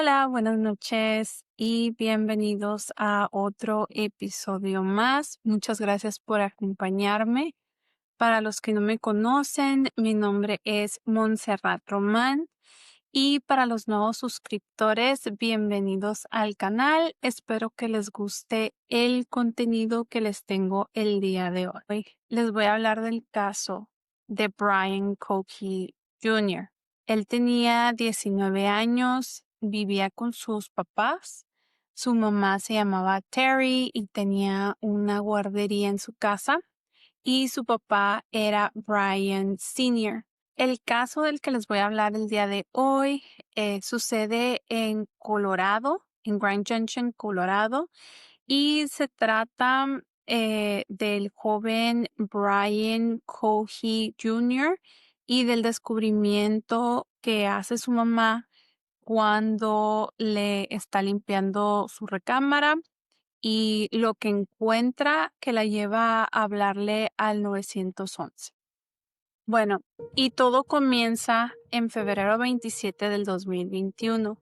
Hola, buenas noches y bienvenidos a otro episodio más. Muchas gracias por acompañarme. Para los que no me conocen, mi nombre es Montserrat Román y para los nuevos suscriptores, bienvenidos al canal. Espero que les guste el contenido que les tengo el día de hoy. Les voy a hablar del caso de Brian Koch Jr. Él tenía 19 años, vivía con sus papás. Su mamá se llamaba Terry y tenía una guardería en su casa y su papá era Brian Sr. El caso del que les voy a hablar el día de hoy sucede en Colorado, en Grand Junction, Colorado, y se trata del joven Brian Koch Jr. y del descubrimiento que hace su mamá cuando le está limpiando su recámara y lo que encuentra que la lleva a hablarle al 911. Bueno, y todo comienza en febrero 27 del 2021.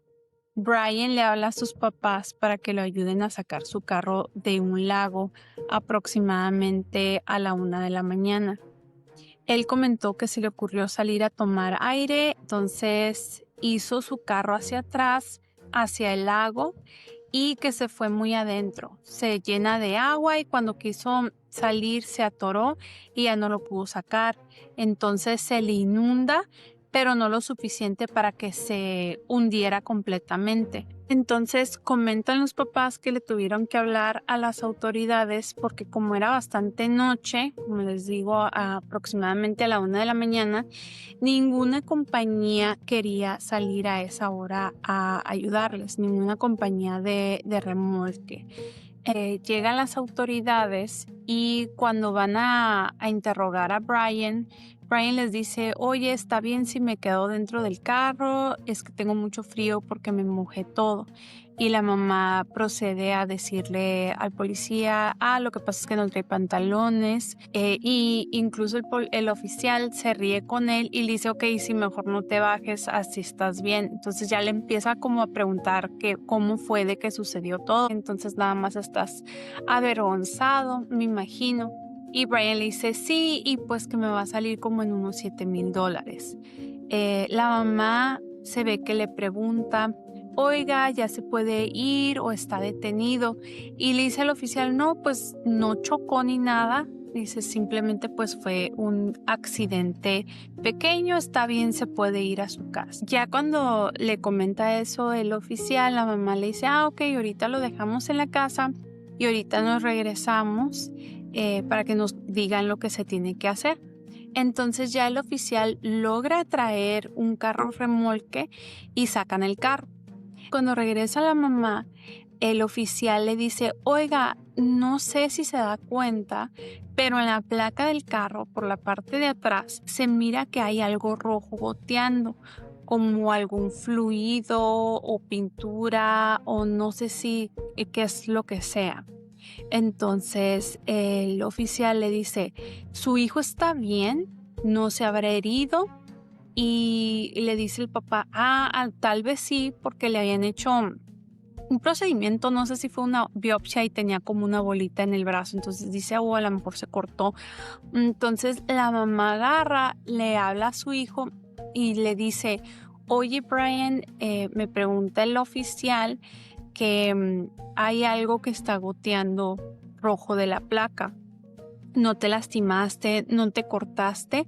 Brian le habla a sus papás para que lo ayuden a sacar su carro de un lago aproximadamente a la 1 de la mañana. Él comentó que se le ocurrió salir a tomar aire, entonces hizo su carro hacia atrás, hacia el lago, y que se fue muy adentro. Se llena de agua y cuando quiso salir se atoró y ya no lo pudo sacar. Entonces se le inunda, pero no lo suficiente para que se hundiera completamente. Entonces comentan los papás que le tuvieron que hablar a las autoridades porque como era bastante noche, como les digo, aproximadamente a la 1 de la mañana, ninguna compañía quería salir a esa hora a ayudarles, ninguna compañía de remolque. Llegan las autoridades y cuando van a interrogar a Brian, Brian les dice, oye, está bien si me quedo dentro del carro, es que tengo mucho frío porque me mojé todo. Y la mamá procede a decirle al policía, lo que pasa es que no trae pantalones. Y incluso el oficial se ríe con él y le dice, ok, si mejor no te bajes, así estás bien. Entonces ya le empieza como a preguntar que cómo fue de que sucedió todo. Entonces nada más estás avergonzado, me imagino. Y Brian le dice, sí, y pues que me va a salir como en unos $7,000. La mamá se ve que le pregunta, oiga, ¿ya se puede ir o está detenido? Y le dice al oficial, no, pues no chocó ni nada. Dice, simplemente pues fue un accidente pequeño, está bien, se puede ir a su casa. Ya cuando le comenta eso el oficial, la mamá le dice, ok, ahorita lo dejamos en la casa y ahorita nos regresamos para que nos digan lo que se tiene que hacer. Entonces ya el oficial logra traer un carro remolque y sacan el carro. Cuando regresa la mamá, el oficial le dice, oiga, no sé si se da cuenta, pero en la placa del carro, por la parte de atrás, se mira que hay algo rojo goteando, como algún fluido o pintura o no sé si qué es lo que sea. Entonces el oficial le dice, ¿su hijo está bien? ¿No se habrá herido? Y le dice el papá, tal vez sí, porque le habían hecho un procedimiento, no sé si fue una biopsia y tenía como una bolita en el brazo, entonces dice, a lo mejor se cortó. Entonces la mamá agarra, le habla a su hijo y le dice, oye Brian, me pregunta el oficial que hay algo que está goteando rojo de la placa. ¿No te lastimaste? ¿No te cortaste?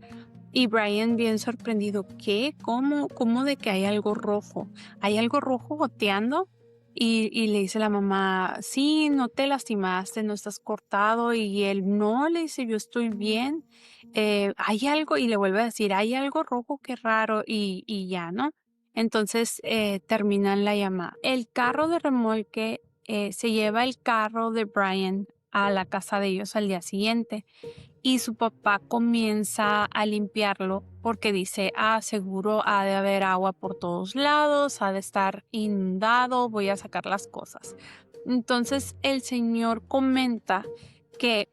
Y Brian bien sorprendido, ¿qué? ¿Cómo de que hay algo rojo? ¿Hay algo rojo goteando? Y le dice la mamá, sí, no te lastimaste, no estás cortado. Y él, no, le dice, yo estoy bien. Hay algo, y le vuelve a decir, hay algo rojo, qué raro, y ya, ¿no? Entonces terminan la llamada. El carro de remolque se lleva el carro de Brian a la casa de ellos al día siguiente y su papá comienza a limpiarlo porque dice, seguro ha de haber agua por todos lados, ha de estar inundado, voy a sacar las cosas. Entonces el señor comenta que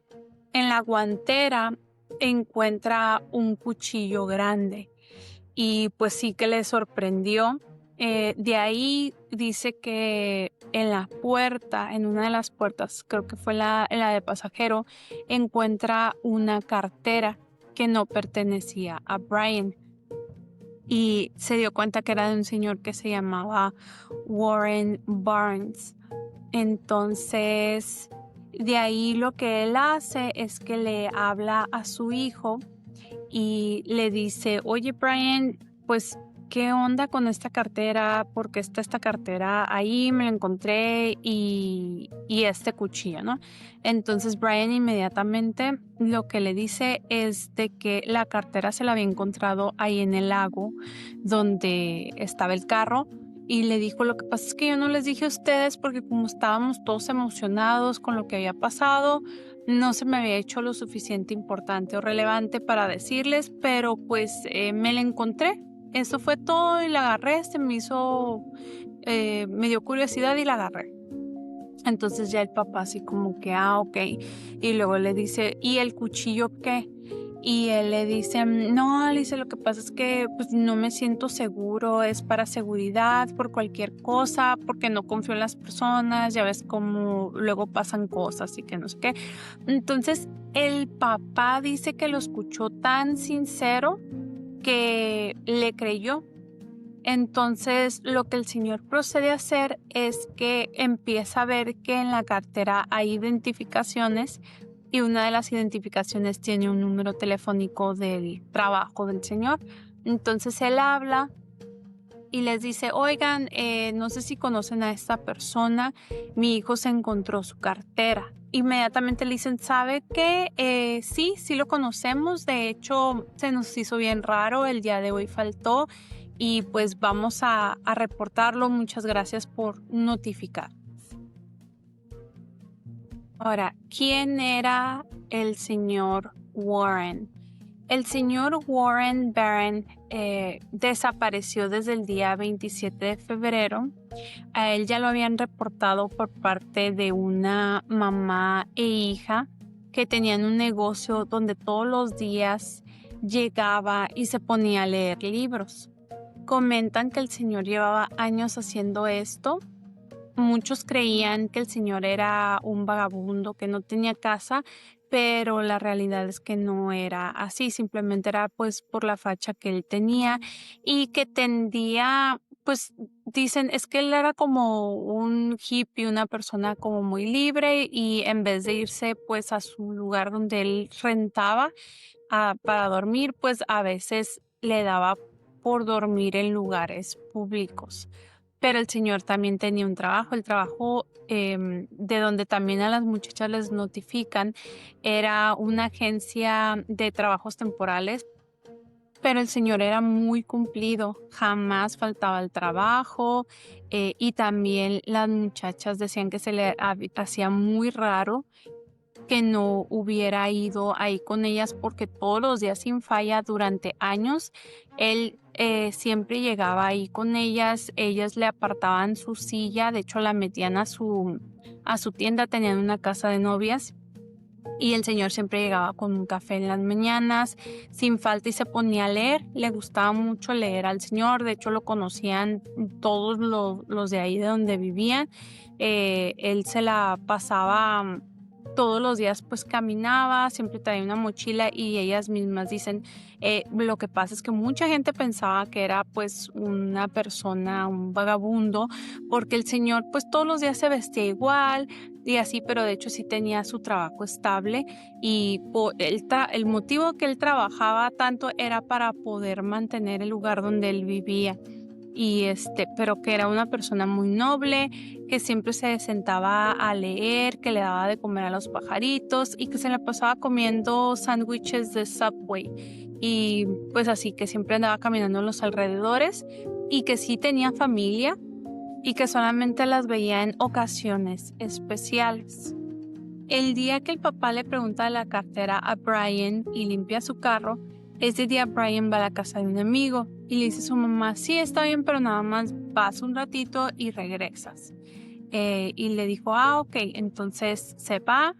en la guantera encuentra un cuchillo grande y pues sí que le sorprendió De ahí dice que en la puerta, en una de las puertas, creo que fue la de pasajero, encuentra una cartera que no pertenecía a Brian y se dio cuenta que era de un señor que se llamaba Warren Barnes. Entonces, de ahí lo que él hace es que le habla a su hijo y le dice, oye Brian, pues, ¿qué onda con esta cartera? Porque está esta cartera ahí, me la encontré y este cuchillo, ¿no? Entonces Brian inmediatamente lo que le dice es de que la cartera se la había encontrado ahí en el lago donde estaba el carro. Y le dijo, lo que pasa es que yo no les dije a ustedes porque como estábamos todos emocionados con lo que había pasado, no se me había hecho lo suficiente importante o relevante para decirles, pero pues me la encontré. Eso fue todo y la agarré, me dio curiosidad y la agarré. Entonces ya el papá así como que, ok. Y luego le dice, ¿y el cuchillo qué? Y él le dice, no, le dice, lo que pasa es que pues no me siento seguro, es para seguridad, por cualquier cosa, porque no confío en las personas, ya ves cómo luego pasan cosas y que no sé qué. Entonces el papá dice que lo escuchó tan sincero que le creyó. Entonces, lo que el señor procede a hacer es que empieza a ver que en la cartera hay identificaciones y una de las identificaciones tiene un número telefónico del trabajo del señor. Entonces, él habla y les dice, oigan, no sé si conocen a esta persona, mi hijo se encontró su cartera. Inmediatamente le dicen, ¿sabe qué? Sí lo conocemos, de hecho se nos hizo bien raro, el día de hoy faltó y pues vamos a reportarlo, muchas gracias por notificar. Ahora, ¿quién era el señor Warren? El señor Warren Barron desapareció desde el día 27 de febrero. A él ya lo habían reportado por parte de una mamá e hija que tenían un negocio donde todos los días llegaba y se ponía a leer libros. Comentan que el señor llevaba años haciendo esto. Muchos creían que el señor era un vagabundo, que no tenía casa, pero la realidad es que no era así, simplemente era pues por la facha que él tenía y que tendía, pues dicen, es que él era como un hippie, una persona como muy libre y en vez de irse pues a su lugar donde él rentaba para dormir, pues a veces le daba por dormir en lugares públicos. Pero el señor también tenía un trabajo. El trabajo de donde también a las muchachas les notifican era una agencia de trabajos temporales. Pero el señor era muy cumplido, jamás faltaba al trabajo y también las muchachas decían que se le hacía muy raro que no hubiera ido ahí con ellas porque todos los días sin falla durante años él siempre llegaba ahí con ellas le apartaban su silla, de hecho la metían a su tienda, tenían una casa de novias y el señor siempre llegaba con un café en las mañanas sin falta y se ponía a leer. Le gustaba mucho leer al señor, de hecho lo conocían todos los de ahí de donde vivían. Él se la pasaba todos los días pues caminaba, siempre traía una mochila y ellas mismas dicen, lo que pasa es que mucha gente pensaba que era pues una persona, un vagabundo, porque el señor pues todos los días se vestía igual y así, pero de hecho sí tenía su trabajo estable y el motivo que él trabajaba tanto era para poder mantener el lugar donde él vivía y pero que era una persona muy noble, que siempre se sentaba a leer, que le daba de comer a los pajaritos y que se la pasaba comiendo sándwiches de Subway y pues así que siempre andaba caminando en los alrededores y que sí tenía familia y que solamente las veía en ocasiones especiales. El día que el papá le pregunta la cartera a Brian y limpia su carro, ese día Brian va a la casa de un amigo y le dice a su mamá, sí, está bien, pero nada más vas un ratito y regresas. Y le dijo, ok, entonces se va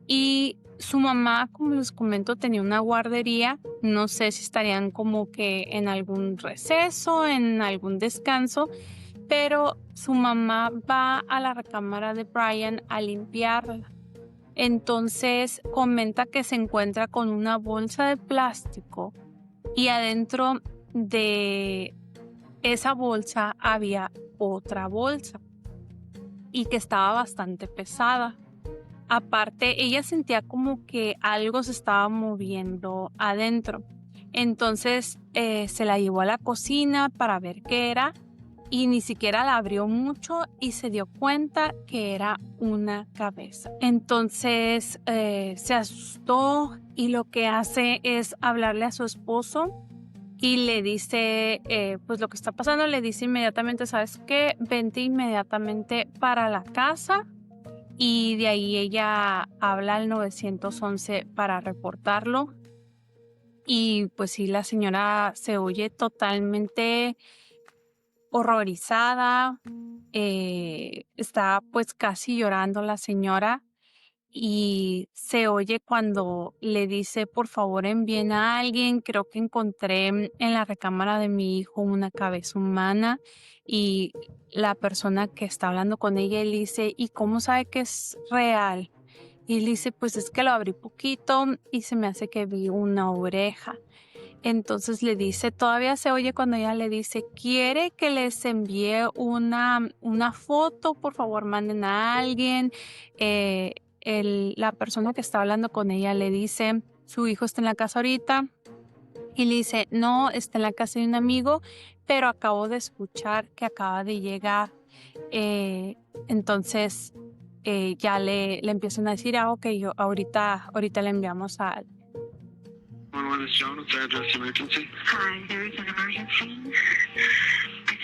y Su mamá, como les comento, tenía una guardería. No sé si estarían como que en algún receso, en algún descanso, pero su mamá va a la recámara de Brian a limpiarla. Entonces comenta que se encuentra con una bolsa de plástico y adentro de esa bolsa había otra bolsa y que estaba bastante pesada. Aparte, ella sentía como que algo se estaba moviendo adentro. Entonces se la llevó a la cocina para ver qué era y ni siquiera la abrió mucho y se dio cuenta que era una cabeza. Entonces se asustó y lo que hace es hablarle a su esposo y le dice pues lo que está pasando. Le dice inmediatamente, ¿sabes qué? Vente inmediatamente para la casa. Y de ahí ella habla al 911 para reportarlo. Y pues sí, la señora se oye totalmente horrorizada. Está pues casi llorando la señora. Y se oye cuando le dice, por favor envíen a alguien. Creo que encontré en la recámara de mi hijo una cabeza humana. Y la persona que está hablando con ella le dice, ¿y cómo sabe que es real? Y le dice, pues es que lo abrí poquito y se me hace que vi una oreja. Entonces le dice, todavía se oye cuando ella le dice, ¿quiere que les envíe una foto? Por favor, manden a alguien. La persona que está hablando con ella le dice, su hijo está en la casa ahorita. Y le dice, no, está en la casa de un amigo, pero acabo de escuchar que acaba de llegar. Entonces ya le empiezan a decir, ok, yo ahorita le enviamos a alguien. Is John, what's the address emergency? Hi, there is an emergency. I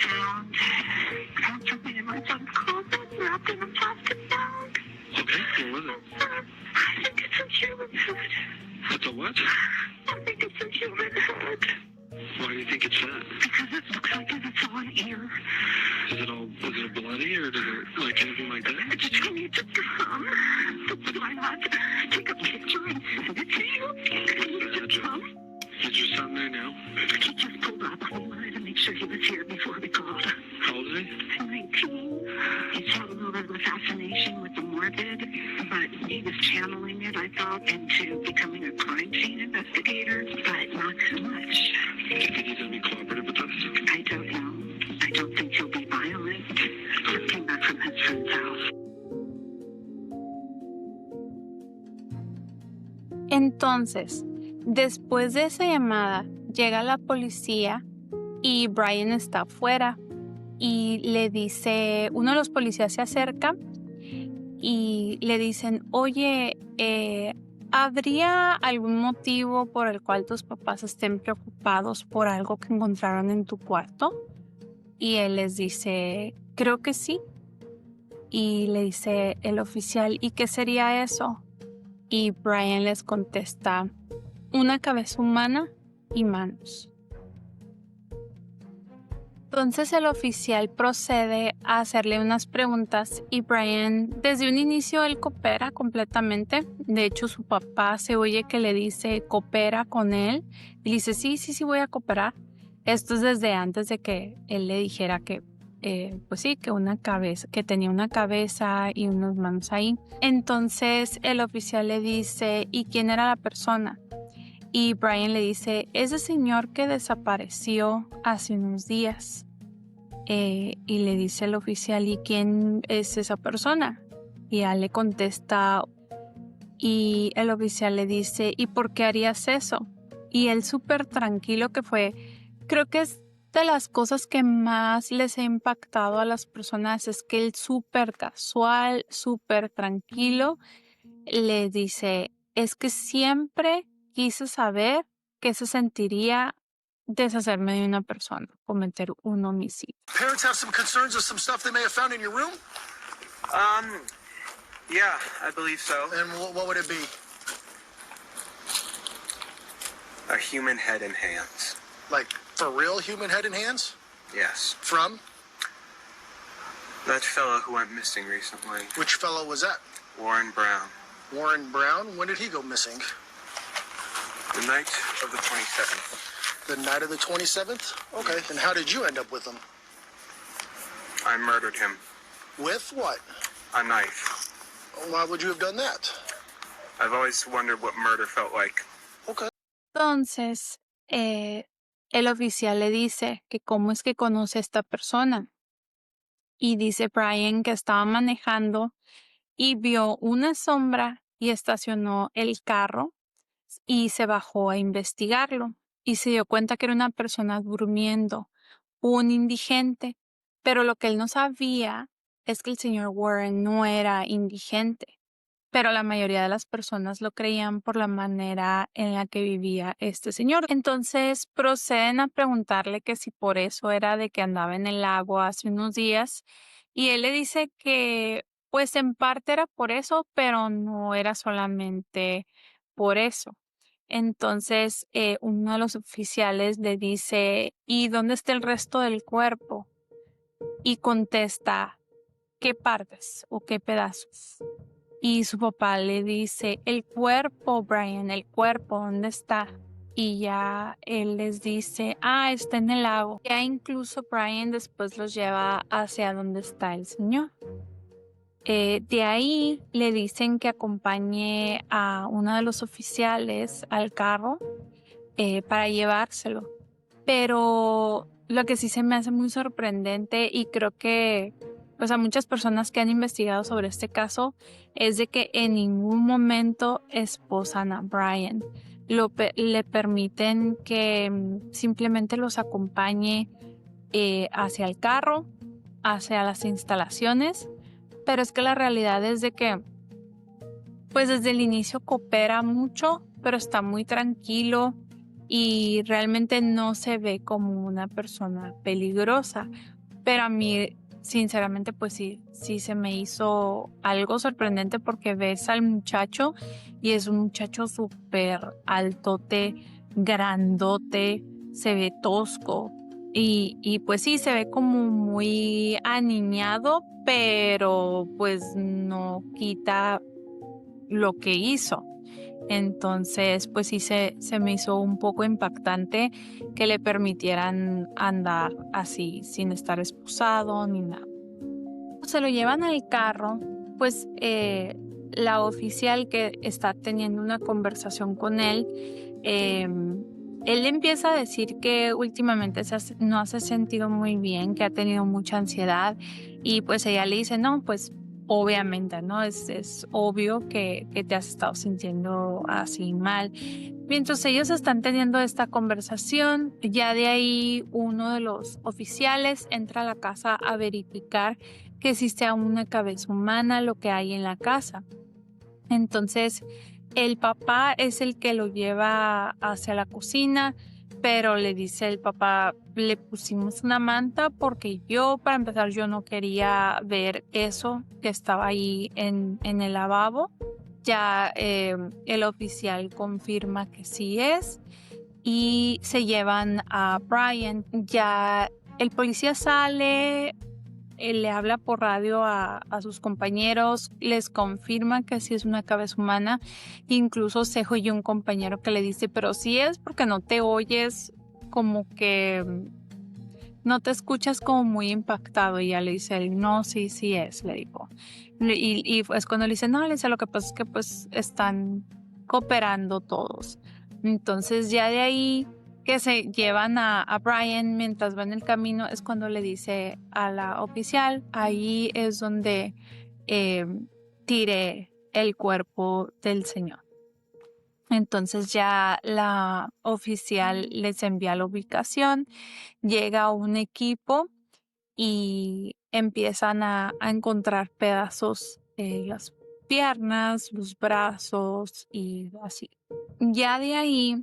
found something in my son's closet wrapped in a plastic bag. Okay, what was it? I think it's a human head. It's a what? I think it's a human head. Why do you think it's that? Because it looks like it's all an ear. Is it bloody or does it like anything like that? I need to come. That's why I had to take a picture and send it to you. Can you just come? Is your son there now? He just pulled up. We wanted to make sure he was here before we called. How old is he? 19. He's had a little bit of a fascination with the morbid, but he was channeling it, I thought, into becoming a crime scene investigator, but not so much. Do you think he's going to be cooperative with us? I don't know. I don't think he'll be violent. Just came back from his friend's house. Entonces, después de esa llamada, llega la policía y Brian está afuera y le dice, uno de los policías se acerca y le dicen, oye, ¿habría algún motivo por el cual tus papás estén preocupados por algo que encontraron en tu cuarto? Y él les dice, creo que sí. Y le dice el oficial, ¿y qué sería eso? Y Brian les contesta, una cabeza humana y manos. Entonces el oficial procede a hacerle unas preguntas y Brian, desde un inicio, él coopera completamente. De hecho, su papá se oye que le dice, coopera con él. Y le dice, sí, voy a cooperar. Esto es desde antes de que él le dijera que pues sí, que una cabeza, que tenía una cabeza y unas manos ahí. Entonces el oficial le dice, ¿y quién era la persona? Y Brian le dice, ese señor que desapareció hace unos días. Y le dice el oficial, ¿y quién es esa persona? Y él le contesta, y el oficial le dice, ¿y por qué harías eso? Y él súper tranquilo que fue, creo que es de las cosas que más les ha impactado a las personas, es que él súper casual, súper tranquilo, le dice, es que siempre quise saber qué se sentiría deshacerme de una persona, cometer un homicidio. Parents have some concerns of some stuff they may have found in your room? Yeah, I believe so. And what would it be? A human head and hands. Like, for real human head and hands? Yes. From? That fellow who went missing recently. Which fellow was that? Warren Brown. Warren Brown, when did he go missing? The night of the 27th. The night of the 27th? Okay, and how did you end up with him? I murdered him. With what? A knife. Why would you have done that? I've always wondered what murder felt like. Okay. Entonces, el oficial le dice que cómo es que conoce a esta persona. Y dice Brian que estaba manejando y vio una sombra y estacionó el carro y se bajó a investigarlo. Y se dio cuenta que era una persona durmiendo, un indigente. Pero lo que él no sabía es que el señor Warren no era indigente. Pero la mayoría de las personas lo creían por la manera en la que vivía este señor. Entonces proceden a preguntarle que si por eso era de que andaba en el lago hace unos días. Y él le dice que pues en parte era por eso, pero no era solamente por eso. Entonces uno de los oficiales le dice, ¿y dónde está el resto del cuerpo? Y contesta, ¿qué partes o qué pedazos? Y su papá le dice, el cuerpo, Brian, el cuerpo, ¿dónde está? Y ya él les dice, está en el lago. Ya incluso Brian después los lleva hacia donde está el señor. De ahí le dicen que acompañe a uno de los oficiales al carro para llevárselo. Pero lo que sí se me hace muy sorprendente y creo que pues a muchas personas que han investigado sobre este caso es de que en ningún momento esposan a Brian. Le permiten que simplemente los acompañe hacia el carro, hacia las instalaciones, pero es que la realidad es de que pues desde el inicio coopera mucho, pero está muy tranquilo y realmente no se ve como una persona peligrosa. Pero a mí, sinceramente, pues sí se me hizo algo sorprendente porque ves al muchacho y es un muchacho súper altote, grandote, se ve tosco y pues sí, se ve como muy aniñado, pero pues no quita lo que hizo. Entonces, pues sí se me hizo un poco impactante que le permitieran andar así, sin estar esposado ni nada. Se lo llevan al carro, pues la oficial que está teniendo una conversación con él, él empieza a decir que últimamente no se ha sentido muy bien, que ha tenido mucha ansiedad y pues ella le dice, no, pues obviamente, ¿no? Es obvio que te has estado sintiendo así mal. Mientras ellos están teniendo esta conversación, ya de ahí uno de los oficiales entra a la casa a verificar que existe aún una cabeza humana, lo que hay en la casa. Entonces, el papá es el que lo lleva hacia la cocina, pero le dice el papá, le pusimos una manta porque para empezar, yo no quería ver eso que estaba ahí en el lavabo. Ya el oficial confirma que sí es y se llevan a Brian. Ya el policía sale, le habla por radio a sus compañeros, les confirma que sí es una cabeza humana. Incluso se oye un compañero que le dice, pero sí es porque no te oyes como que no te escuchas como muy impactado. Y ya le dice él, no, sí es, le dijo. Y es cuando le dice, no, le dice, lo que pasa es que pues están cooperando todos. Entonces ya de ahí que se llevan a Brian mientras va en el camino es cuando le dice a la oficial, ahí es donde tiré el cuerpo del señor. Entonces ya la oficial les envía la ubicación, llega un equipo y empiezan a encontrar pedazos de las piernas, los brazos y así. Ya de ahí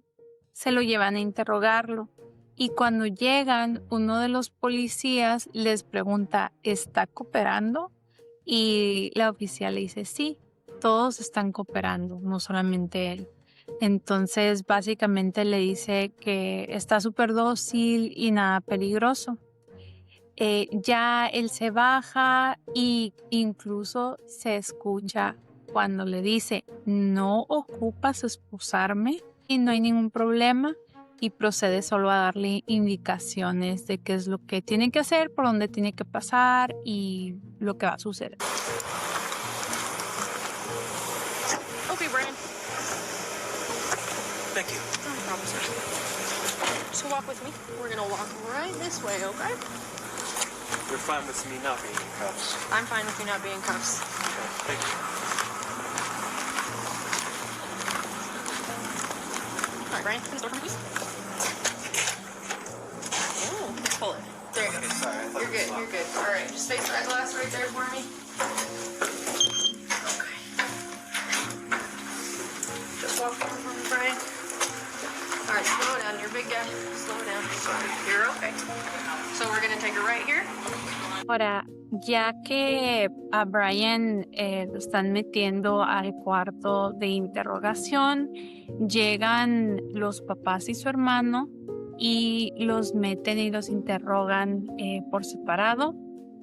se lo llevan a interrogarlo y cuando llegan, uno de los policías les pregunta, ¿está cooperando? Y la oficial le dice, sí, todos están cooperando, no solamente él. Entonces, básicamente le dice que está súper dócil y nada peligroso. Ya él se baja y incluso se escucha cuando le dice no ocupas esposarme y no hay ningún problema, y procede solo a darle indicaciones de qué es lo que tiene que hacer, por dónde tiene que pasar y lo que va a suceder. Okay, Brian. Thank you. No problem, sir. So walk with me. We're gonna walk right this way, okay? You're fine with me not being in cuffs. I'm fine with you not being cuffs. Okay, thank you. All right, Brian, can you door for me, please? Oh, let's pull it. There you go. Okay, sorry, I thought You're it was good, locked. you're good. All right, just face that glass right there for me. Okay. Just walk forward for me, Brian. All right, slow down. You're a big guy. Slow down. Sorry. You're okay. So we're gonna take her right here. Ahora, ya que a Brian lo están metiendo al cuarto de interrogación, llegan los papás y su hermano y los meten y los interrogan por separado.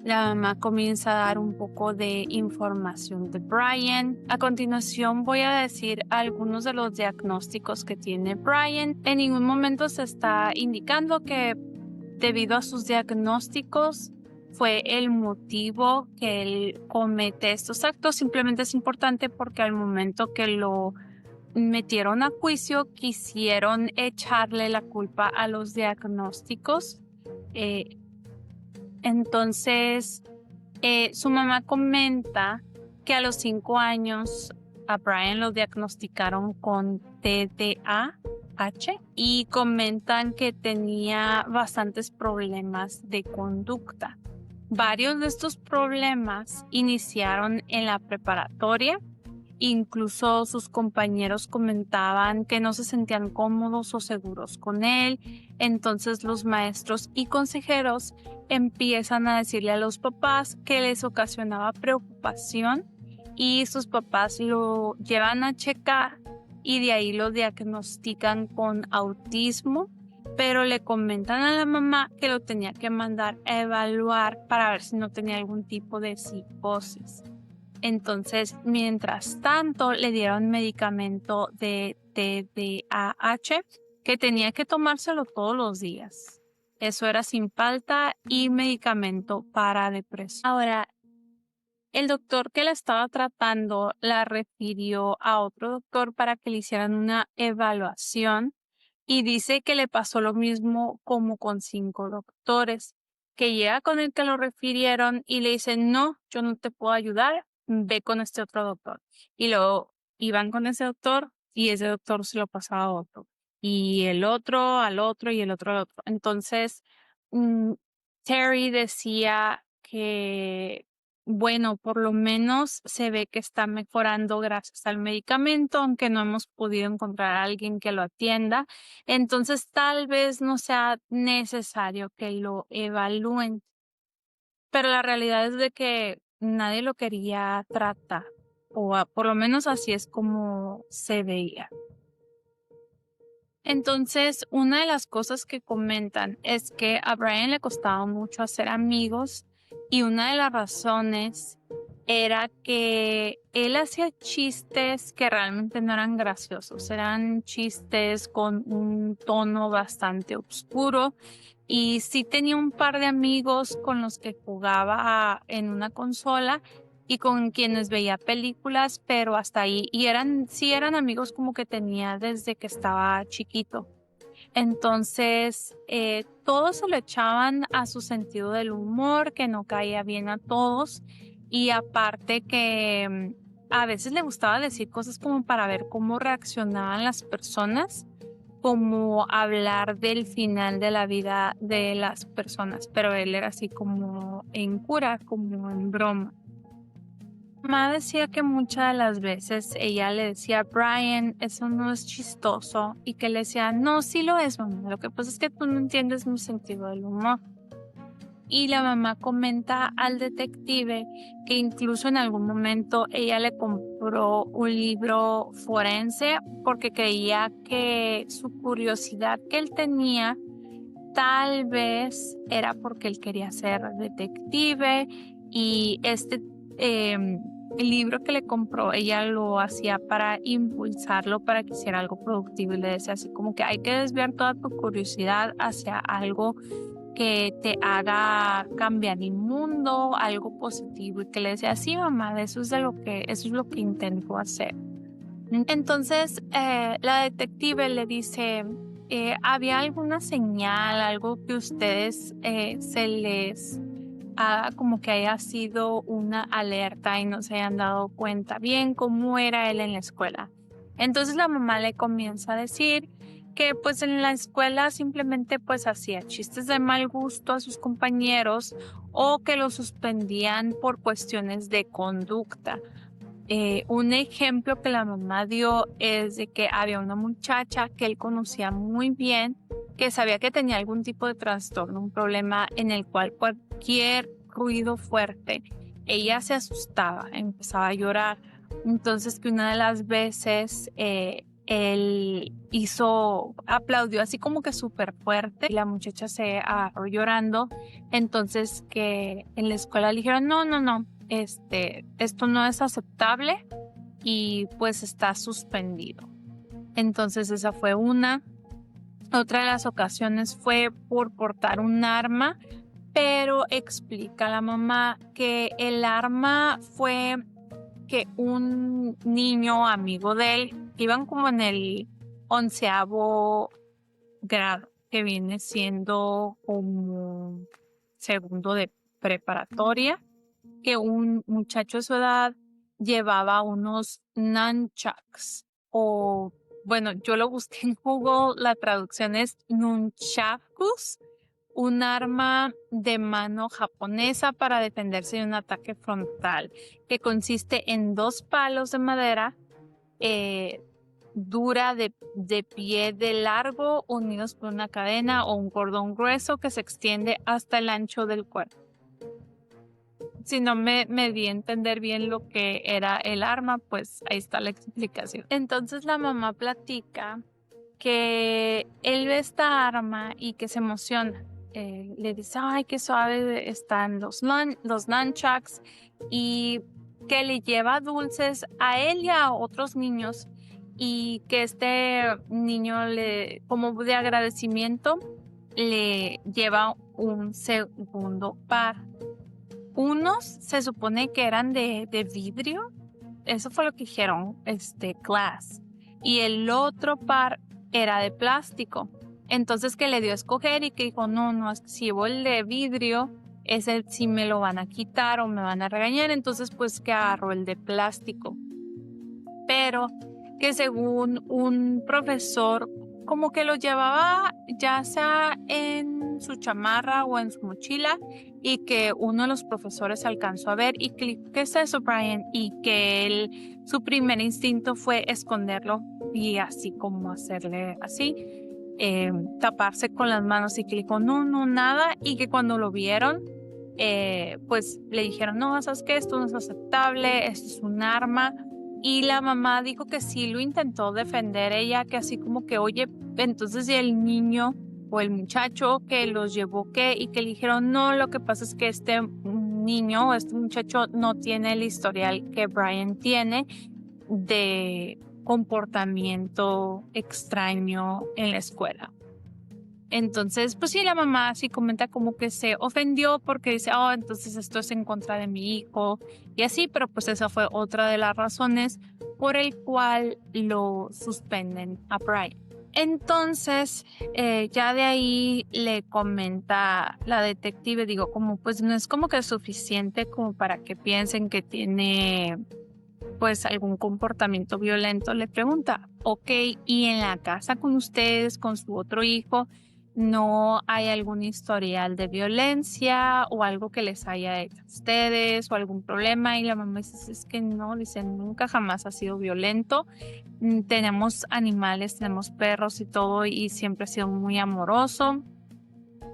La mamá comienza a dar un poco de información de Brian. A continuación voy a decir algunos de los diagnósticos que tiene Brian. En ningún momento se está indicando que debido a sus diagnósticos fue el motivo que él comete estos actos. Simplemente es importante porque al momento que lo metieron a juicio quisieron echarle la culpa a los diagnósticos. Entonces su mamá comenta que a los 5 años a Brian lo diagnosticaron con TDAH y comentan que tenía bastantes problemas de conducta. Varios de estos problemas iniciaron en la preparatoria. Incluso sus compañeros comentaban que no se sentían cómodos o seguros con él. Entonces los maestros y consejeros empiezan a decirle a los papás que les ocasionaba preocupación y sus papás lo llevan a checar y de ahí lo diagnostican con autismo, pero le comentan a la mamá que lo tenía que mandar a evaluar para ver si no tenía algún tipo de psicosis. Entonces, mientras tanto, le dieron medicamento de TDAH que tenía que tomárselo todos los días. Eso era sin falta y medicamento para depresión. Ahora, el doctor que la estaba tratando la refirió a otro doctor para que le hicieran una evaluación y dice que le pasó lo mismo como con 5 doctores, que llega con el que lo refirieron y le dicen, no, yo no te puedo ayudar, ve con este otro doctor. Y luego iban con ese doctor y ese doctor se lo pasaba a otro. Y el otro al otro y el otro al otro. Entonces, Terry decía que, bueno, por lo menos se ve que está mejorando gracias al medicamento, aunque no hemos podido encontrar a alguien que lo atienda. Entonces, tal vez no sea necesario que lo evalúen. Pero la realidad es de que nadie lo quería tratar, o por lo menos así es como se veía. Entonces, una de las cosas que comentan es que a Brian le costaba mucho hacer amigos y una de las razones era que él hacía chistes que realmente no eran graciosos, eran chistes con un tono bastante oscuro y sí tenía un par de amigos con los que jugaba en una consola y con quienes veía películas, pero hasta ahí. Y eran amigos como que tenía desde que estaba chiquito. Entonces, todos se lo echaban a su sentido del humor, que no caía bien a todos. Y aparte que a veces le gustaba decir cosas como para ver cómo reaccionaban las personas, como hablar del final de la vida de las personas. Pero él era así como en cura, como en broma. Mamá decía que muchas de las veces ella le decía, Brian, eso no es chistoso, y que le decía, no, sí lo es, mamá, lo que pasa es que tú no entiendes mi sentido del humor. Y la mamá comenta al detective que incluso en algún momento ella le compró un libro forense porque creía que su curiosidad que él tenía tal vez era porque él quería ser detective y el libro que le compró, ella lo hacía para impulsarlo para que hiciera algo productivo y le decía así como que hay que desviar toda tu curiosidad hacia algo que te haga cambiar el mundo, algo positivo, y que le decía, sí, mamá, eso es lo que intento hacer. Entonces, la detective le dice, ¿había alguna señal, algo que ustedes se les haga como que haya sido una alerta y no se hayan dado cuenta bien cómo era él en la escuela? Entonces la mamá le comienza a decir que pues en la escuela simplemente pues hacía chistes de mal gusto a sus compañeros o que lo suspendían por cuestiones de conducta. Un ejemplo que la mamá dio es de que había una muchacha que él conocía muy bien, que sabía que tenía algún tipo de trastorno, un problema en el cual cualquier ruido fuerte, ella se asustaba, empezaba a llorar. Entonces que una de las veces él aplaudió así como que súper fuerte y la muchacha se agarró llorando. Entonces que en la escuela le dijeron, no, esto no es aceptable y pues está suspendido. Entonces esa fue una. Otra de las ocasiones fue por portar un arma, pero explica la mamá que el arma fue que un niño amigo de él, iban como en el 11º grado, que viene siendo como segundo de preparatoria, que un muchacho de su edad llevaba unos nunchucks o, bueno, yo lo busqué en Google, la traducción es nunchakus, un arma de mano japonesa para defenderse de un ataque frontal, que consiste en 2 palos de madera dura de pie de largo unidos por una cadena o un cordón grueso que se extiende hasta el ancho del cuerpo. Si no me di a entender bien lo que era el arma, pues ahí está la explicación. Entonces la mamá platica que él ve esta arma y que se emociona. Le dice, ay, qué suave están los nunchucks, y que le lleva dulces a él y a otros niños, y que este niño, como de agradecimiento, le lleva un segundo par. Unos se supone que eran de vidrio, eso fue lo que dijeron, glass, y el otro par era de plástico. Entonces que le dio a escoger y que dijo, no, es que si llevo el de vidrio, ese sí me lo van a quitar o me van a regañar, entonces pues que agarró el de plástico. Pero que según un profesor, como que lo llevaba ya sea en su chamarra o en su mochila, y que uno de los profesores alcanzó a ver y que, ¿qué es eso, Brian? Y que su primer instinto fue esconderlo y así como hacerle así, taparse con las manos, y que le dijo, no, nada, y que cuando lo vieron, pues le dijeron, no, ¿sabes qué? Esto no es aceptable, esto es un arma. Y la mamá dijo que sí lo intentó defender ella, que así como que, oye, entonces y el niño o el muchacho que los llevó, ¿qué? Y que le dijeron, no, lo que pasa es que este niño o este muchacho no tiene el historial que Brian tiene de comportamiento extraño en la escuela. Entonces, pues sí, la mamá sí comenta como que se ofendió porque dice, entonces esto es en contra de mi hijo y así, pero pues esa fue otra de las razones por el cual lo suspenden a Brian. Entonces, ya de ahí le comenta la detective, digo, como pues no es como que suficiente como para que piensen que tiene pues algún comportamiento violento. Le pregunta, ok, ¿y en la casa con ustedes, con su otro hijo, no hay algún historial de violencia o algo que les haya hecho a ustedes o algún problema? Y la mamá dice, es que no, dice, nunca jamás ha sido violento. Tenemos animales, tenemos perros y todo, y siempre ha sido muy amoroso.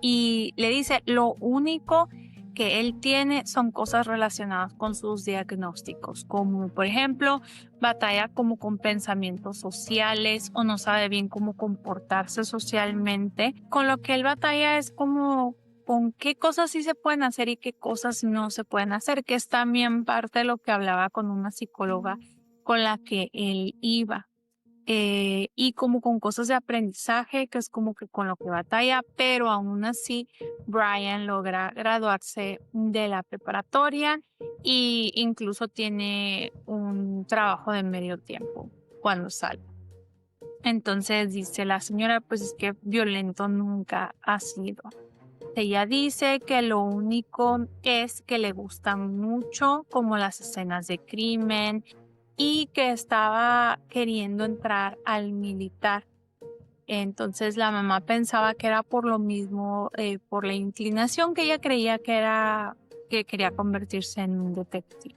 Y le dice, lo único que él tiene son cosas relacionadas con sus diagnósticos, como por ejemplo, batalla como con pensamientos sociales o no sabe bien cómo comportarse socialmente. Con lo que él batalla es como con qué cosas sí se pueden hacer y qué cosas no se pueden hacer, que es también parte de lo que hablaba con una psicóloga con la que él iba. Y como con cosas de aprendizaje, que es como que con lo que batalla, pero aún así Brian logra graduarse de la preparatoria y incluso tiene un trabajo de medio tiempo cuando sale. Entonces dice la señora, pues es que violento nunca ha sido. Ella dice que lo único es que le gustan mucho como las escenas de crimen y que estaba queriendo entrar al militar. Entonces la mamá pensaba que era por lo mismo, por la inclinación que ella creía que era que quería convertirse en un detective.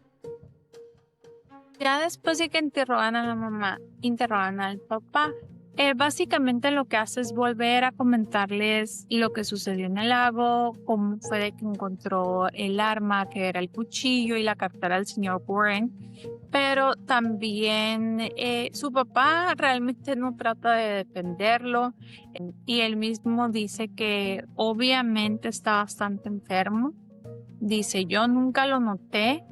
Ya después de que interrogan a la mamá, interrogan al papá. Básicamente lo que hace es volver a comentarles lo que sucedió en el lago, cómo fue de que encontró el arma, que era el cuchillo y la cartera del señor Warren. Pero también su papá realmente no trata de defenderlo y él mismo dice que obviamente está bastante enfermo. Dice, yo nunca lo noté,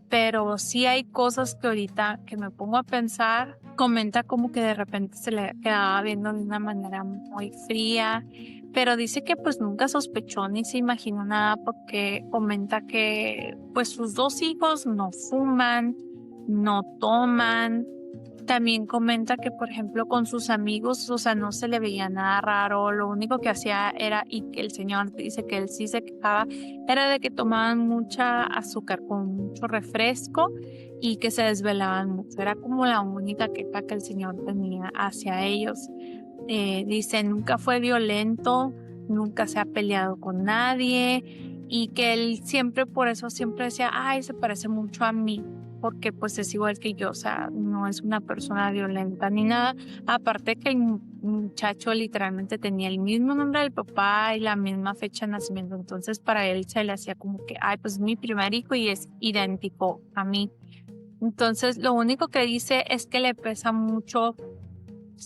pero sí hay cosas que ahorita que me pongo a pensar. Comenta como que de repente se le quedaba viendo de una manera muy fría, pero dice que pues nunca sospechó ni se imaginó nada porque comenta que pues sus 2 hijos no fuman, no toman. También comenta que, por ejemplo, con sus amigos, o sea, no se le veía nada raro. Lo único que hacía era, y que el señor dice que él sí se quejaba, era de que tomaban mucha azúcar con mucho refresco y que se desvelaban mucho. Era como la única queja que el señor tenía hacia ellos. Dice, nunca fue violento, nunca se ha peleado con nadie y que él siempre, por eso siempre decía, ay, se parece mucho a mí, porque pues es igual que yo, o sea, no es una persona violenta ni nada. Aparte que el muchacho literalmente tenía el mismo nombre del papá y la misma fecha de nacimiento, entonces para él se le hacía como que, ay, pues es mi primer hijo y es idéntico a mí. Entonces lo único que dice es que le pesa mucho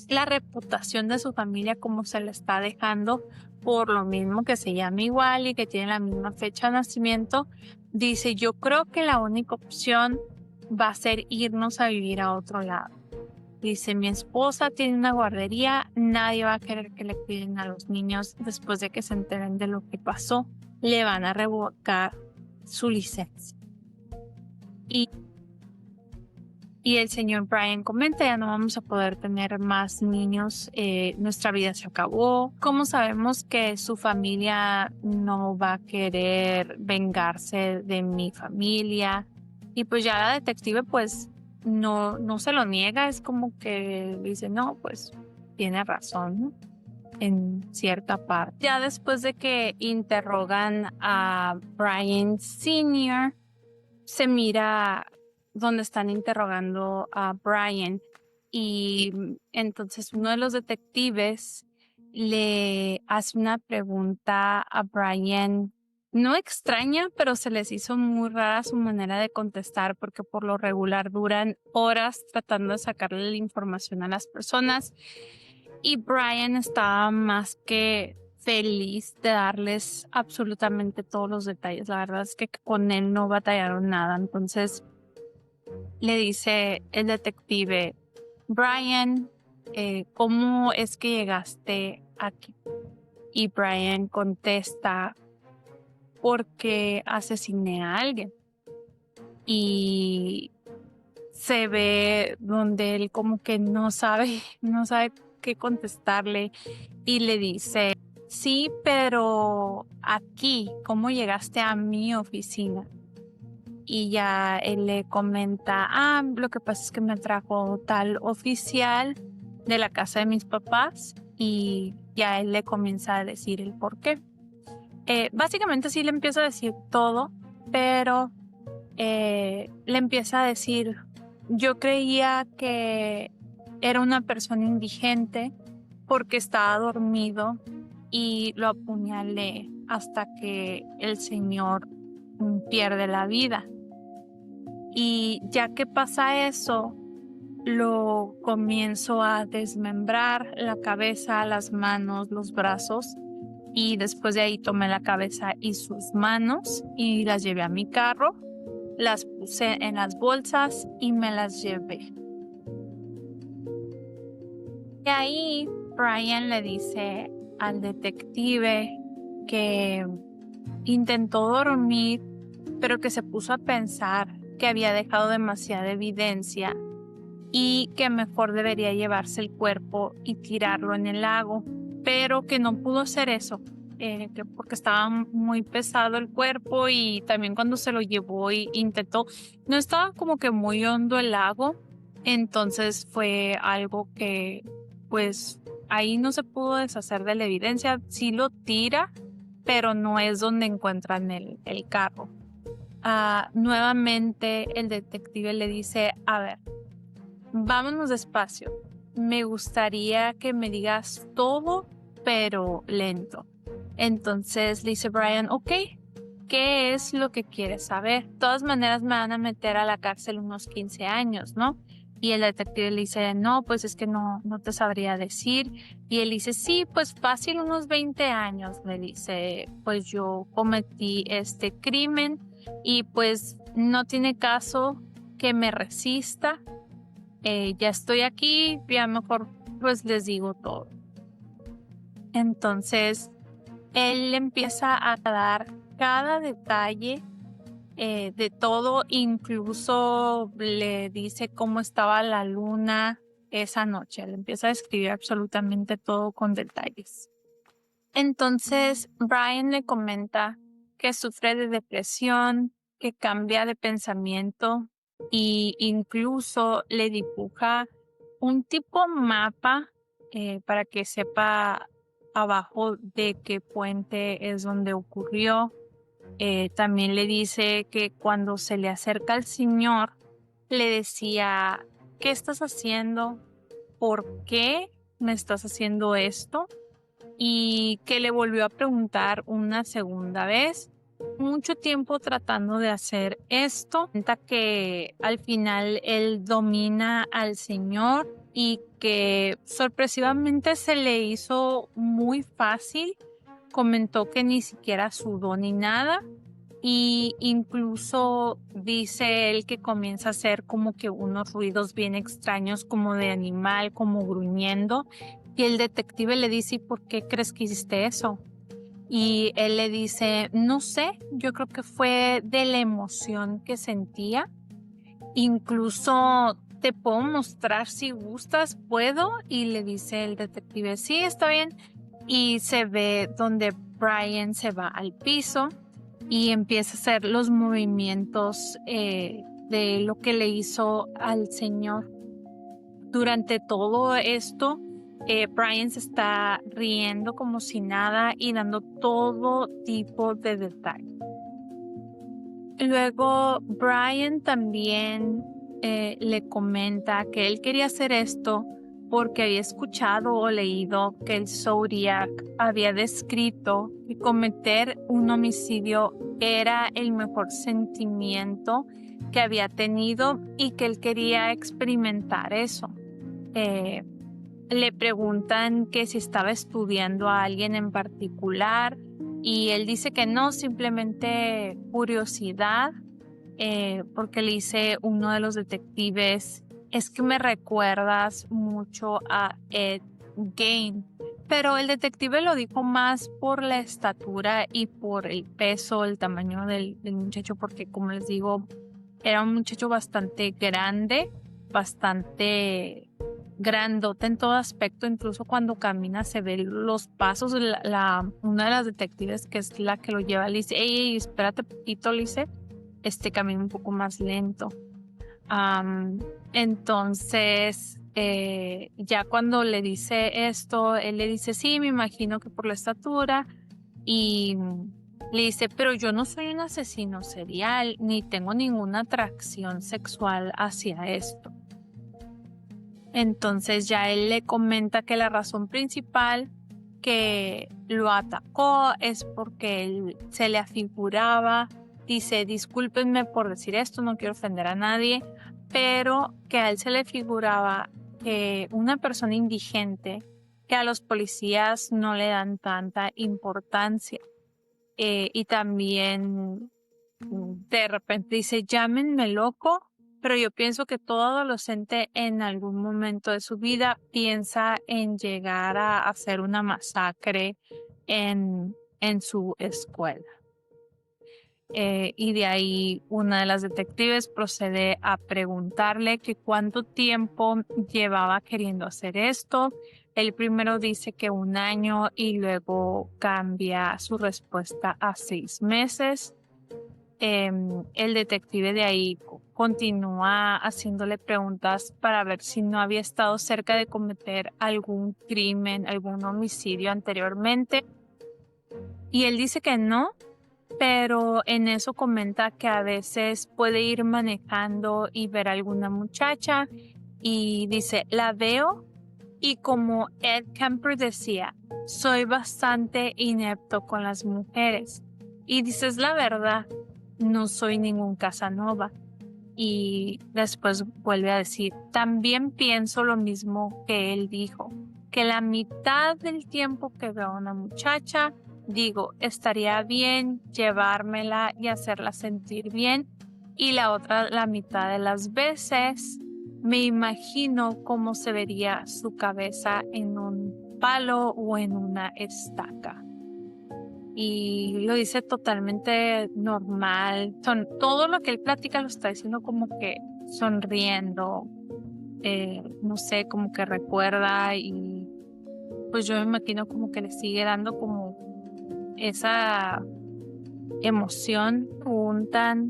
la reputación de su familia, como se le está dejando por lo mismo que se llama igual y que tiene la misma fecha de nacimiento. Dice, yo creo que la única opción va a ser irnos a vivir a otro lado. Dice, mi esposa tiene una guardería, nadie va a querer que le cuiden a los niños después de que se enteren de lo que pasó. Le van a revocar su licencia. Y el señor Brian comenta, ya no vamos a poder tener más niños, nuestra vida se acabó. ¿Cómo sabemos que su familia no va a querer vengarse de mi familia? Y pues ya la detective pues no se lo niega, es como que dice, no, pues tiene razón, ¿no? En cierta parte. Ya después de que interrogan a Brian Sr., se mira donde están interrogando a Brian y entonces uno de los detectives le hace una pregunta a Brian, no extraña, pero se les hizo muy rara su manera de contestar porque por lo regular duran horas tratando de sacarle la información a las personas y Brian estaba más que feliz de darles absolutamente todos los detalles. La verdad es que con él no batallaron nada. Entonces le dice el detective, Brian, ¿cómo es que llegaste aquí? Y Brian contesta, porque asesiné a alguien. Y se ve donde él como que no sabe qué contestarle y le dice, sí, pero aquí, ¿cómo llegaste a mi oficina? Y ya él le comenta, lo que pasa es que me trajo tal oficial de la casa de mis papás y ya él le comienza a decir el por qué. Básicamente sí le empieza a decir todo, pero le empieza a decir, yo creía que era una persona indigente porque estaba dormido y lo apuñalé hasta que el señor pierde la vida. Y ya que pasa eso, lo comienzo a desmembrar, la cabeza, las manos, los brazos, y después de ahí tomé la cabeza y sus manos y las llevé a mi carro, las puse en las bolsas y me las llevé. Y ahí Brian le dice al detective que intentó dormir, pero que se puso a pensar que había dejado demasiada evidencia y que mejor debería llevarse el cuerpo y tirarlo en el lago, pero que no pudo hacer eso, porque estaba muy pesado el cuerpo y también cuando se lo llevó y intentó, no estaba como que muy hondo el lago, entonces fue algo que pues ahí no se pudo deshacer de la evidencia, sí lo tira, pero no es donde encuentran el carro. Nuevamente el detective le dice, a ver, vámonos despacio. Me gustaría que me digas todo, pero lento. Entonces le dice Brian, ok, ¿qué es lo que quieres saber? De todas maneras me van a meter a la cárcel unos 15 años, ¿no? Y el detective le dice, no, pues es que no te sabría decir. Y él dice, sí, pues fácil unos 20 años. Le dice, pues yo cometí este crimen y pues no tiene caso que me resista. Ya estoy aquí, ya mejor pues les digo todo. Entonces él empieza a dar cada detalle de todo, incluso le dice cómo estaba la luna esa noche. Le empieza a describir absolutamente todo con detalles. Entonces Brian le comenta que sufre de depresión, que cambia de pensamiento e incluso le dibuja un tipo mapa para que sepa abajo de qué puente es donde ocurrió. También le dice que cuando se le acerca al señor, le decía, ¿qué estás haciendo? ¿Por qué me estás haciendo esto? Y que le volvió a preguntar una segunda vez. Mucho tiempo tratando de hacer esto, hasta que al final él domina al señor y que sorpresivamente se le hizo muy fácil. Comentó que ni siquiera sudó ni nada y incluso dice él que comienza a hacer como que unos ruidos bien extraños como de animal, como gruñendo, y el detective le dice, ¿y por qué crees que hiciste eso? Y él le dice, no sé, yo creo que fue de la emoción que sentía. Incluso te puedo mostrar si gustas, ¿puedo? Y le dice el detective, sí, está bien. Y se ve donde Brian se va al piso y empieza a hacer los movimientos de lo que le hizo al señor. Durante todo esto, Brian se está riendo como si nada y dando todo tipo de detalles. Luego Brian también le comenta que él quería hacer esto porque había escuchado o leído que el Zodiac había descrito que cometer un homicidio era el mejor sentimiento que había tenido y que él quería experimentar eso. Le preguntan que si estaba estudiando a alguien en particular y él dice que no, simplemente curiosidad, porque le dice uno de los detectives, es que me recuerdas mucho a Ed Gein. Pero el detective lo dijo más por la estatura y por el peso, el tamaño del muchacho, porque como les digo, era un muchacho bastante grande, bastante grandote en todo aspecto, incluso cuando camina se ven los pasos. Una de las detectives, que es la que lo lleva, le dice, ey, espérate poquito, le dice, camina un poco más lento. Entonces, ya cuando le dice esto, él le dice, sí, me imagino que por la estatura, y le dice, pero yo no soy un asesino serial, ni tengo ninguna atracción sexual hacia esto. Entonces ya él le comenta que la razón principal que lo atacó es porque él se le afiguraba, dice, discúlpenme por decir esto, no quiero ofender a nadie, pero que a él se le figuraba que una persona indigente que a los policías no le dan tanta importancia. Y también de repente dice, llámenme loco, pero yo pienso que todo adolescente en algún momento de su vida piensa en llegar a hacer una masacre en su escuela. Y de ahí una de las detectives procede a preguntarle que cuánto tiempo llevaba queriendo hacer esto. Él primero dice que 1 año y luego cambia su respuesta a 6 meses. El detective de ahí continúa haciéndole preguntas para ver si no había estado cerca de cometer algún crimen, algún homicidio anteriormente. Y él dice que no, pero en eso comenta que a veces puede ir manejando y ver a alguna muchacha y dice, la veo y como Ed Kemper decía, soy bastante inepto con las mujeres. Y dices la verdad, no soy ningún Casanova. Y después vuelve a decir, también pienso lo mismo que él dijo, que la mitad del tiempo que veo a una muchacha, digo, estaría bien llevármela y hacerla sentir bien. Y la mitad de las veces, me imagino cómo se vería su cabeza en un palo o en una estaca. Y lo dice totalmente normal. Todo lo que él platica lo está diciendo como que sonriendo. No sé, como que recuerda y pues yo me imagino como que le sigue dando como esa emoción. Preguntan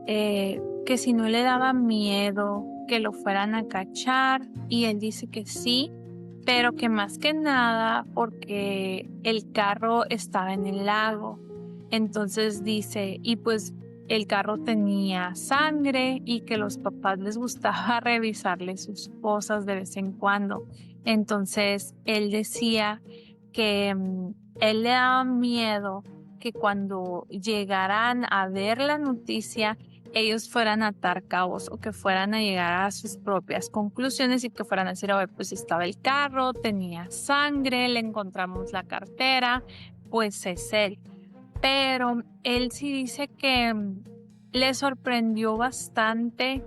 que si no le daba miedo que lo fueran a cachar y él dice que sí, pero que más que nada porque el carro estaba en el lago. Entonces dice, y pues el carro tenía sangre y que los papás les gustaba revisarle sus cosas de vez en cuando. Entonces él decía que él le daba miedo que cuando llegaran a ver la noticia ellos fueran a atar cabos o que fueran a llegar a sus propias conclusiones y que fueran a decir, oye, pues estaba el carro, tenía sangre, le encontramos la cartera, pues es él. Pero él sí dice que le sorprendió bastante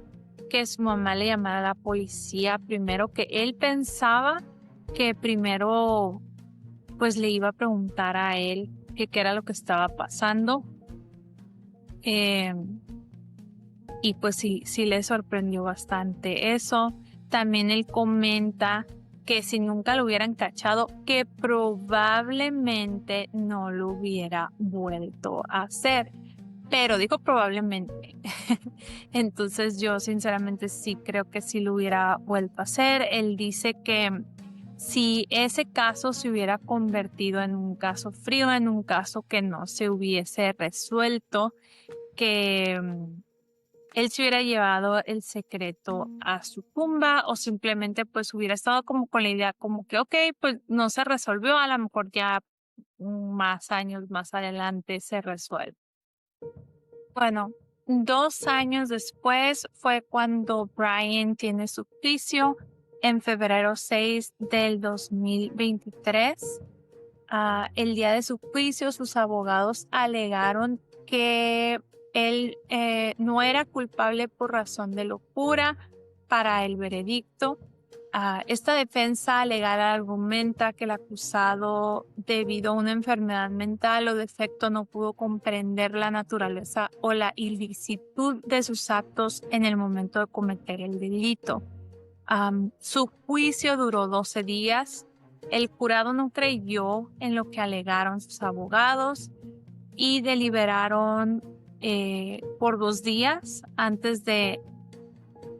que su mamá le llamara a la policía primero, que él pensaba que primero pues le iba a preguntar a él qué era lo que estaba pasando. Y pues sí le sorprendió bastante eso. También él comenta que si nunca lo hubieran cachado, que probablemente no lo hubiera vuelto a hacer. Pero dijo probablemente. Entonces yo sinceramente sí creo que sí lo hubiera vuelto a hacer. Él dice que si ese caso se hubiera convertido en un caso frío, en un caso que no se hubiese resuelto, que él se hubiera llevado el secreto a su tumba o simplemente pues hubiera estado como con la idea como que ok, pues no se resolvió, a lo mejor ya más años más adelante se resuelve. Bueno, 2 años después fue cuando Brian tiene su juicio en febrero 6 del 2023. El día de su juicio, sus abogados alegaron que él no era culpable por razón de locura para el veredicto. Esta defensa legal argumenta que el acusado, debido a una enfermedad mental o defecto, no pudo comprender la naturaleza o la ilicitud de sus actos en el momento de cometer el delito. Su juicio duró 12 días. El jurado no creyó en lo que alegaron sus abogados y deliberaron por 2 días antes de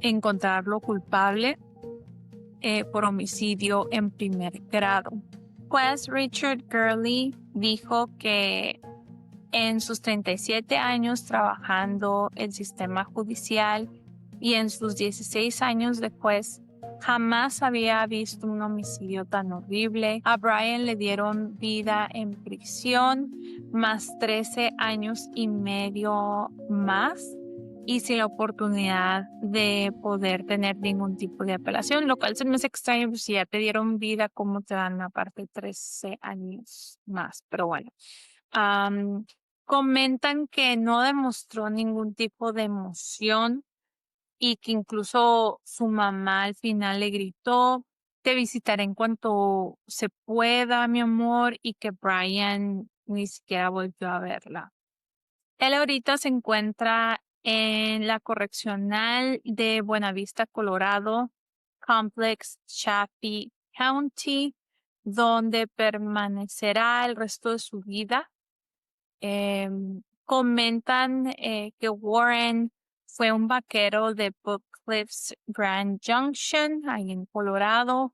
encontrarlo culpable por homicidio en primer grado. Pues Richard Gurley dijo que en sus 37 años trabajando en el sistema judicial y en sus 16 años de juez, jamás había visto un homicidio tan horrible. A Brian le dieron vida en prisión, más 13 años y medio más. y sin la oportunidad de poder tener ningún tipo de apelación, lo cual se me hace extraño, pues si ya te dieron vida, ¿cómo te dan aparte 13 años más? Pero bueno. Comentan que no demostró ningún tipo de emoción y que incluso su mamá al final le gritó, te visitaré en cuanto se pueda, mi amor, y que Brian ni siquiera volvió a verla. Él ahorita se encuentra en la correccional de Buenavista, Colorado, Complex Chaffee County, donde permanecerá el resto de su vida. Comentan que Warren fue un vaquero de Book Cliffs Grand Junction, ahí en Colorado,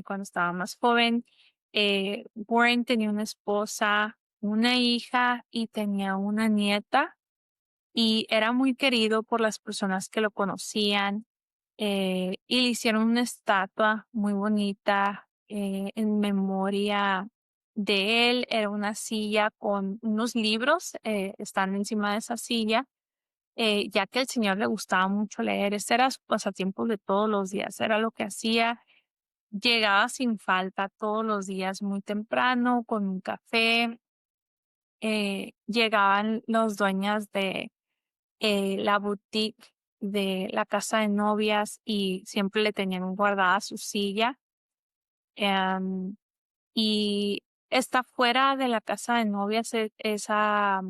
cuando estaba más joven. Warren tenía una esposa, una hija y tenía una nieta y era muy querido por las personas que lo conocían. Y le hicieron una estatua muy bonita en memoria de él. Era una silla con unos libros, están encima de esa silla, ya que al señor le gustaba mucho leer. Ese era su pasatiempo de todos los días, era lo que hacía. Llegaba sin falta todos los días muy temprano con un café. Llegaban los dueños de la boutique de la casa de novias y siempre le tenían guardada su silla. Y está fuera de la casa de novias esa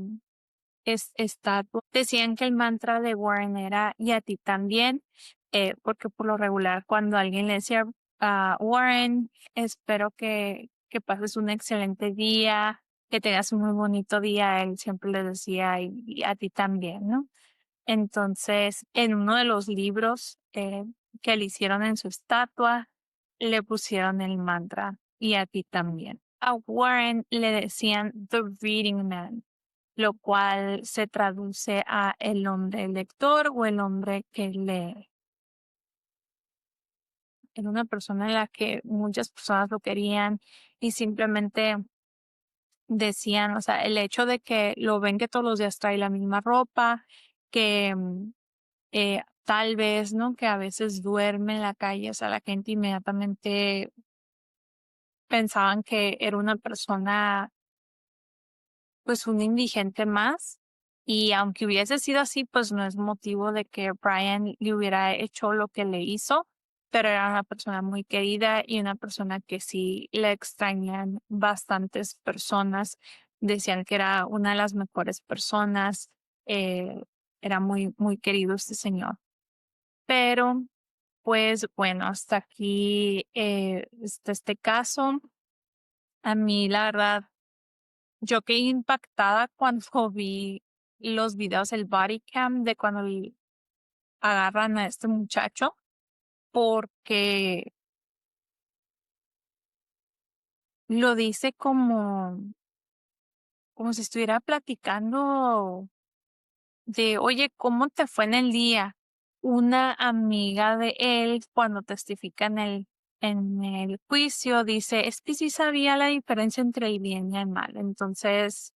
estatua. Decían que el mantra de Warren era y a ti también, porque por lo regular cuando alguien le decía a Warren, espero que pases un excelente día, que tengas un muy bonito día, él siempre le decía y a ti también, ¿no? Entonces, en uno de los libros que le hicieron en su estatua, le pusieron el mantra y a ti también. A Warren le decían The Reading Man, lo cual se traduce a el hombre lector o el hombre que lee. Era una persona en la que muchas personas lo querían y simplemente decían, o sea, el hecho de que lo ven que todos los días trae la misma ropa, que tal vez, ¿no? Que a veces duerme en la calle, o sea, la gente inmediatamente pensaban que era una persona, pues un indigente más. Y aunque hubiese sido así, pues no es motivo de que Brian le hubiera hecho lo que le hizo, pero era una persona muy querida y una persona que sí le extrañan bastantes personas. Decían que era una de las mejores personas. eh, Era muy, muy querido este señor. Pero pues bueno, hasta aquí está este caso. A mí, la verdad, yo quedé impactada cuando vi los videos, el body cam de cuando agarran a este muchacho, porque lo dice como si estuviera platicando de, oye, ¿cómo te fue en el día? Una amiga de él, cuando testifica en el juicio, dice, es que sí sabía la diferencia entre el bien y el mal. Entonces,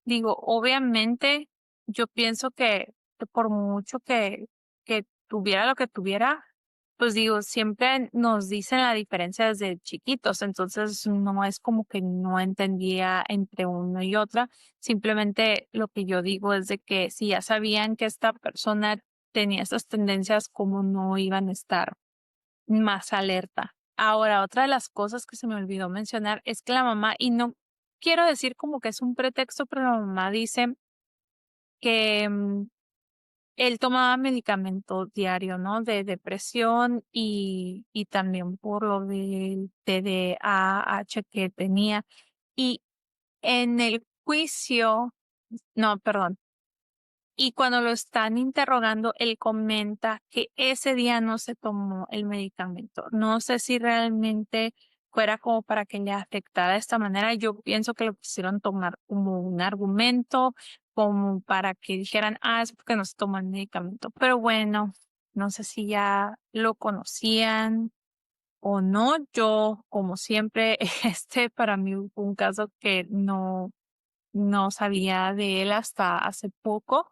digo, obviamente, yo pienso que por mucho que tuviera lo que tuviera, pues digo, siempre nos dicen la diferencia desde chiquitos, entonces no es como que no entendía entre uno y otra. Simplemente lo que yo digo es de que si ya sabían que esta persona tenía estas tendencias, ¿cómo no iban a estar más alerta? Ahora, otra de las cosas que se me olvidó mencionar es que la mamá, y no quiero decir como que es un pretexto, pero la mamá dice que él tomaba medicamento diario, ¿no? De depresión y también por lo del TDAH que tenía. Y en el juicio, no, perdón. Y cuando lo están interrogando, él comenta que ese día no se tomó el medicamento. No sé si realmente fuera como para que le afectara de esta manera. Yo pienso que lo quisieron tomar como un argumento, como para que dijeran, es porque no se tomó el medicamento. Pero bueno, no sé si ya lo conocían o no. Yo, como siempre, para mí fue un caso que no sabía de él hasta hace poco.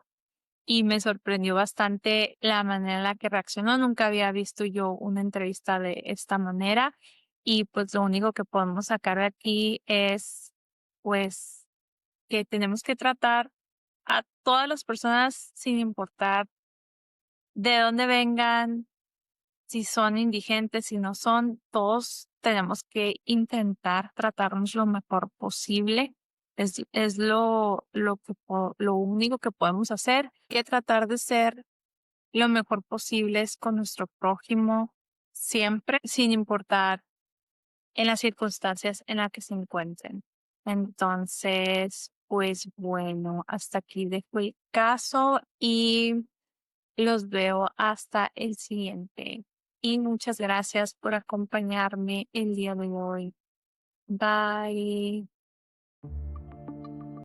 y me sorprendió bastante la manera en la que reaccionó. Nunca había visto yo una entrevista de esta manera y pues lo único que podemos sacar de aquí es pues que tenemos que tratar a todas las personas sin importar de dónde vengan, si son indigentes, si no son, todos tenemos que intentar tratarnos lo mejor posible. Es lo único que podemos hacer, que tratar de ser lo mejor posible con nuestro prójimo, siempre, sin importar en las circunstancias en las que se encuentren. Entonces, pues bueno, hasta aquí dejo el caso y los veo hasta el siguiente. Y muchas gracias por acompañarme el día de hoy. Bye.